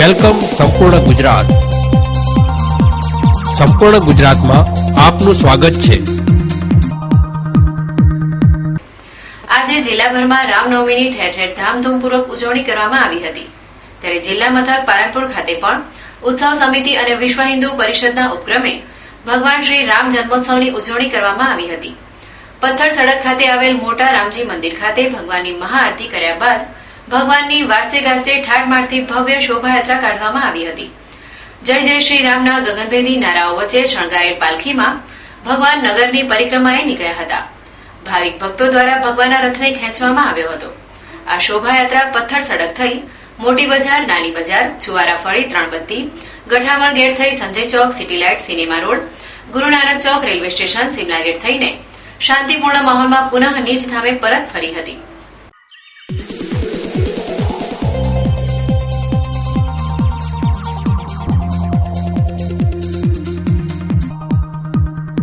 Welcome સંપૂર્ણ ગુજરાત. સંપૂર્ણ ગુજરાતમાં આપનું સ્વાગત છે. આજે જિલ્લાભરમાં રામનવમીની ઠેર ઠેર ધામધૂમપૂર્વક ઉજવણી કરવામાં આવી હતી. ત્યારે જિલ્લા મથક પાલનપુર ખાતે પણ ઉત્સવ સમિતિ અને વિશ્વ હિન્દુ પરિષદના ઉપક્રમે ભગવાન શ્રી રામ જન્મોત્સવની ઉજવણી કરવામાં આવી હતી. પથ્થર સડક ખાતે આવેલ મોટા રામજી મંદિર ખાતે ભગવાનની મહાઆરતી કર્યા બાદ ભગવાનની વાસ્તે ગાસ્તે ઠાઠમાઠથી ભવ્ય શોભાયાત્રા કાઢવામાં આવી હતી. જય જય શ્રી રામના ગગનભેદી નારાઓ વચ્ચે શણગારેલ પાલખીમાં ભગવાન નગરની પરિક્રમાએ નીકળ્યા હતા. ભાવિક ભક્તો દ્વારા ભગવાનના રથને ખેંચવામાં આવ્યો હતો. આ શોભાયાત્રા પથ્થર સડક થઈ મોટી બજાર, નાની બજાર, છુવારા ફળી, ત્રણબત્તી, ગઠામણ ગેટ થઈ સંજય ચોક, city light, cinema road, Guru Nanak ચોક, રેલવે સ્ટેશન, સિમલા ગેટ થઈને શાંતિપૂર્ણ માહોલમાં પુનઃ નિજ ધામે પરત ફરી હતી.